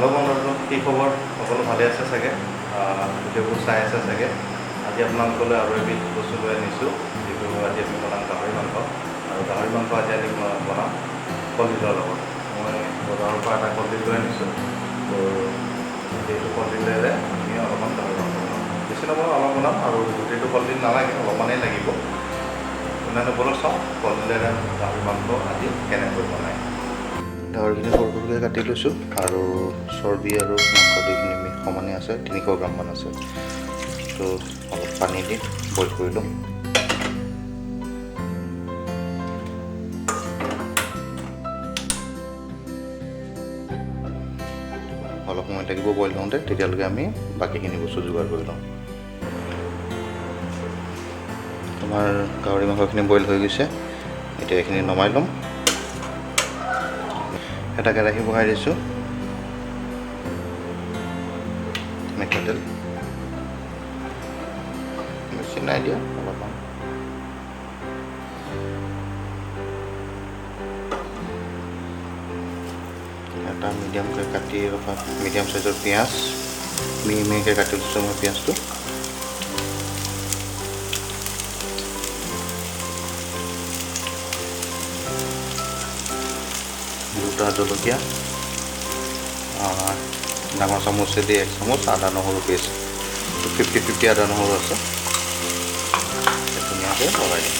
Hello' বন্ধু, কি খবৰ? সকলো ভালে আছে চাগে? ভিডিঅ'বোৰ চাই আছে চাগে? আজি আপোনালোকলৈ আৰু এবিধ বস্তু লৈ আনিছোঁ, যিটো আজি আমি বনাম গাহৰি মাংস। আৰু গাহৰি মাংস আজি আমি বনাম কলডিলৰ লগত। মই বজাৰৰ পৰা এটা কলডিল লৈ আনিছোঁ। তো সেইটো কলডিলেৰে আমি অলপমান গাহৰি মাংস বনাম। বেছি নবনাওঁ, অলপ বনাম। আৰু গোটেইটো কলডিল নালাগে, অলপমানেই লাগিব। কোনেনো বলক চাওঁ কলডিলেৰে গাহৰি মাংস আজি কেনেকৈ বনায়। গাহৰিখিনি সৰু সৰুকৈ কাটি লৈছোঁ আৰু চৰ্বি আৰু মাংস দুইখিনি সমানে আছে, 300 গ্ৰামমান আছে। তো অলপ পানী দি বইল কৰি ল'ম। অলপ সময় লাগিব বইল হওঁতে, তেতিয়ালৈকে আমি বাকীখিনি বস্তু যোগাৰ কৰি লওঁ। আমাৰ গাহৰি মাংসখিনি বইল হৈ গৈছে, এতিয়া এইখিনি নমাই ল'ম। এটা কেৰাহী বহাই দিছোঁ, মিঠাতেল বেছি নাই দিয়া, অলপমান। এটা মিডিয়ামকৈ কাটি ৰখা মিডিয়াম চাইজৰ পিঁয়াজ, মিহি মিহিকৈ কাটি লৈছোঁ মই পিঁয়াজটো। দুটা জলকীয়া, ডাঙৰ চামুচেদি 1 চামুচ আদা নহৰু পেষ্ট, 50-50 আদা নহৰু আছে, ধুনীয়াকৈ বনাই দিম।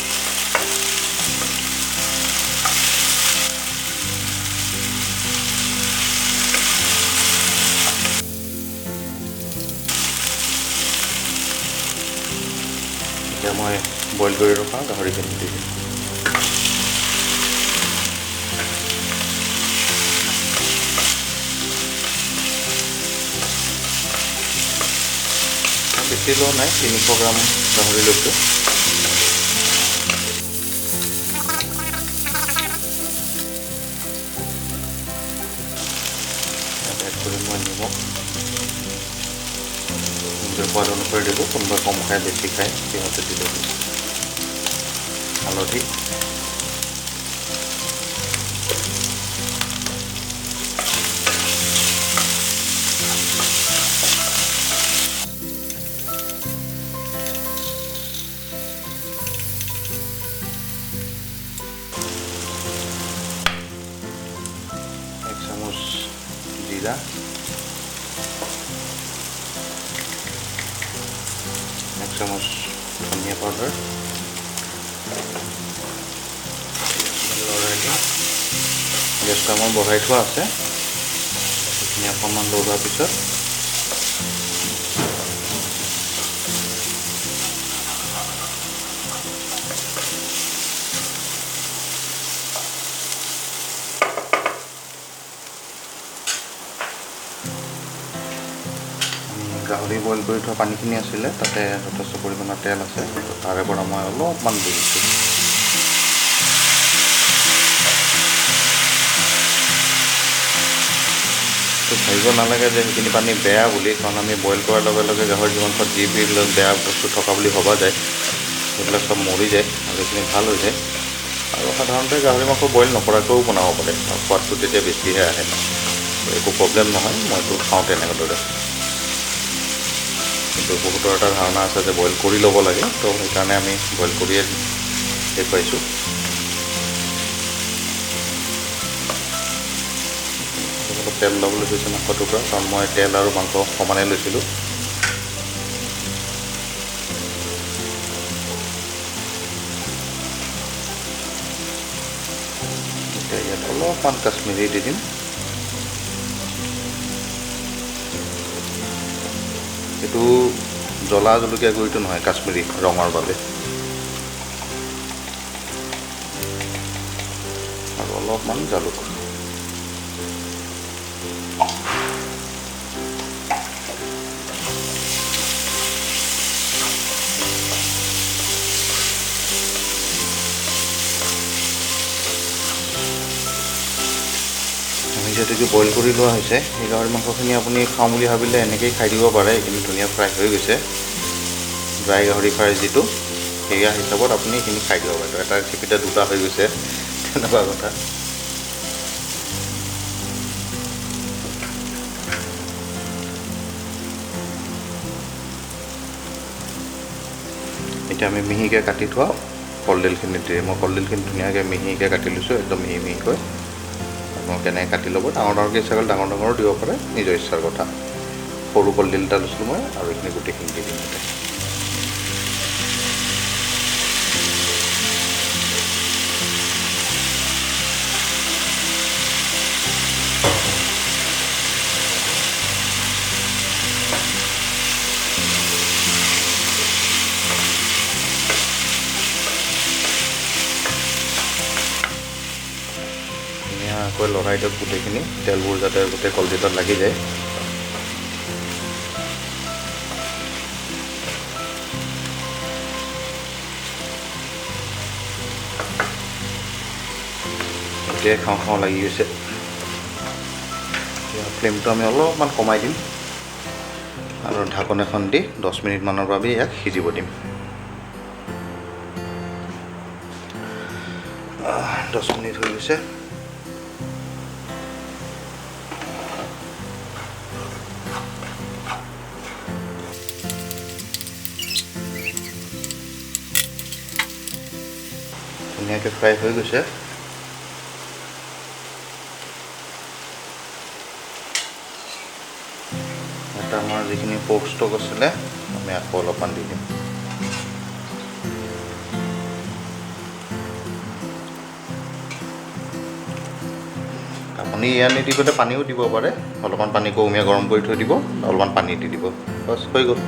এতিয়া মই বইল কৰি ৰখা গাহৰিখিনি দি দিম। বেছি লোৱা নাই, 300 গ্ৰাম গাহৰি লৈছোঁ। এড কৰিম মই নিমখ, নিজৰ সোৱাদ অনুসৰি দিব। কোনোবা কম খায় বেছি খায় সিহঁতে দিলে। হালধি, জিৰা, 1 চামুচ ধনিয়া পাউডাৰ, লৰাই দিম। গেছটো আমাৰ বঢ়াই থোৱা আছে, সেইখিনি অকণমান লৰোৱাৰ পিছত গাহৰি বইল কৰি থোৱা পানীখিনি আছিলে, তাতে যথেষ্ট পৰিমাণৰ তেল আছে, তাৰে পৰা মই অলপমান দি দিছোঁ। তো ভাবিব নালাগে যে সেইখিনি পানী বেয়া বুলি, কাৰণ আমি বইল কৰাৰ লগে লগে গাহৰি মাংসত যিবিলাক বেয়া বস্তু থকা বুলি ভবা যায়, সেইবিলাক চব মৰি যায় আৰু সেইখিনি ভাল হৈ যায়। আৰু সাধাৰণতে গাহৰি মাংস বইল নকৰাকৈও বনাব পাৰে, আৰু সোৱাদটো তেতিয়া বেছিহে আহে। একো প্ৰব্লেম নহয়, মইতো খাওঁ তেনেদৰে। কিন্তু বহুতৰ এটা ধাৰণা আছে যে বইল কৰি ল'ব লাগে, তো সেইকাৰণে আমি বইল কৰিয়ে দেখুৱাইছোঁ। অলপ তেল ল'বলৈ লৈছোঁ মাংসটোৰ পৰা, কাৰণ মই তেল আৰু মাংস সমানে লৈছিলোঁ। এতিয়া ইয়াত অলপমান কাশ্মীৰী দি দিম। এইটো জ্বলা জলকীয়া গুড়িটো নহয়, কাশ্মীৰী ৰঙৰ বাবে। আৰু অলপমান জালুক। যিহেতুকে বইল কৰি লোৱা হৈছে, এই গাহৰি মাংসখিনি আপুনি খাওঁ বুলি ভাবিলে এনেকৈয়ে খাই দিব পাৰে। এইখিনি ধুনীয়া ফ্ৰাই হৈ গৈছে, ড্ৰাই গাহৰি ফ্ৰাই যিটো, সেয়া হিচাপত আপুনি এইখিনি খাই দিব পাৰে। এটা ৰেচিপিতে দুটা হৈ গৈছে, তেনেকুৱা কথা। এতিয়া আমি মিহিকৈ কাটি থোৱা কলডিলখিনি দিয়ে। মই কলডিলখিনি ধুনীয়াকৈ মিহিকৈ কাটি লৈছোঁ, একদম মিহি মিহিকৈ। আপোনালোকে কেনেকৈ কাটি ল'ব, ডাঙৰ ডাঙৰকৈ ইচ্ছা কৰিলে ডাঙৰ ডাঙৰো দিব পাৰে, নিজৰ ইচ্ছাৰ কথা। সৰু কলডিল এটা লৈছিলোঁ মই, আৰু এইখিনি গোটেইখিনি দি দিম তাতে। ধুনীয়াকৈ লৰাই দিয়ক গোটেইখিনি, তেলবোৰ যাতে গোটেই কলডিলত লাগি যায়। এতিয়াই খাওঁ খাওঁ লাগি গৈছে। এতিয়া ফ্লেমটো আমি অলপমান কমাই দিম আৰু ঢাকন এখন দি 10 মিনিটমানৰ বাবে ইয়াক সিজিব দিম। 10 মিনিট হৈ গৈছে। ধুনীয়াকৈ ফ্ৰাই হৈ গৈছে। এটা আমাৰ যিখিনি পৰ্ক ষ্টক আছিলে, আমি আকৌ অলপমান দি দিম। আপুনি ইয়াত নিদি পেলাই পানীও দিব পাৰে, অলপমান পানী কুহুমীয়া গৰম কৰি থৈ দিব, অলপমান পানী দি দিব, বছ হৈ গ'ল।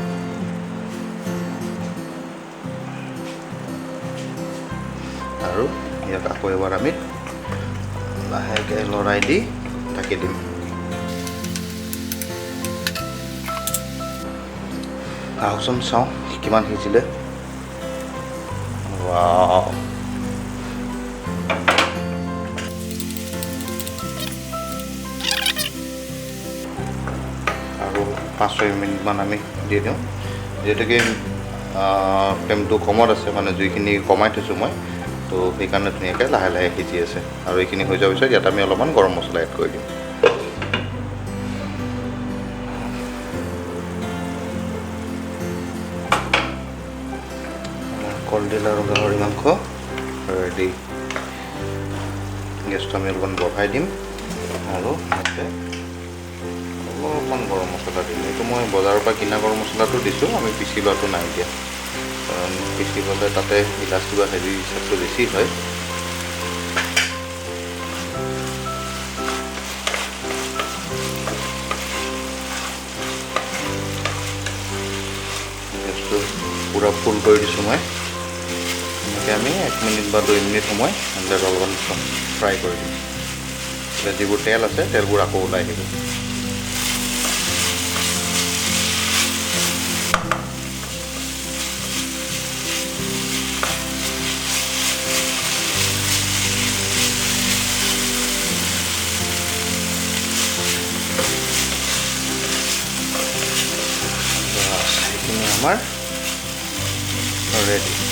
আৰু ইয়াক আকৌ এবাৰ আমি লাহেকৈ লৰাই দি ঢাকি দিম। আহকচোন চাওঁ কিমান সিজিলে। ৱাও, আৰু 5-6 মিনিটমান আমি দি দিওঁ। যিহেতুকে ফ্লেমটো কমত আছে, মানে জুইখিনি কমাই থৈছোঁ মই, তো সেইকাৰণে ধুনীয়াকৈ লাহে লাহে সিজি আছে। আৰু এইখিনি হৈ যোৱাৰ পিছত ইয়াত আমি অলপমান গৰম মছলা এড কৰি দিম। কলডিল আৰু গাহৰি মাংস ৰেডি। গেছটো আমি অলপমান বঢ়াই দিম আৰু ইয়াতে অলপমান গৰম মছলা দিম। এইটো মই বজাৰৰ পৰা কিনা গৰম মছলাটো দিছোঁ, আমি পিচি লোৱাটো নাই দিয়া, কাৰণ পিচি ল'লে তাতে ইলাচি বা হেৰি হিচাপটো বেছি হয়। গেছটো পূৰা ফুল কৰি দিছোঁ মই। এনেকৈ আমি 1 মিনিট বা 2 মিনিট সময় আঞ্জাটো অলপমান ফ্ৰাই কৰি দিম। এতিয়া যিবোৰ তেল আছে, তেলবোৰ আকৌ ওলাই আহিব। এইখিনি আমাৰ ৰেডি।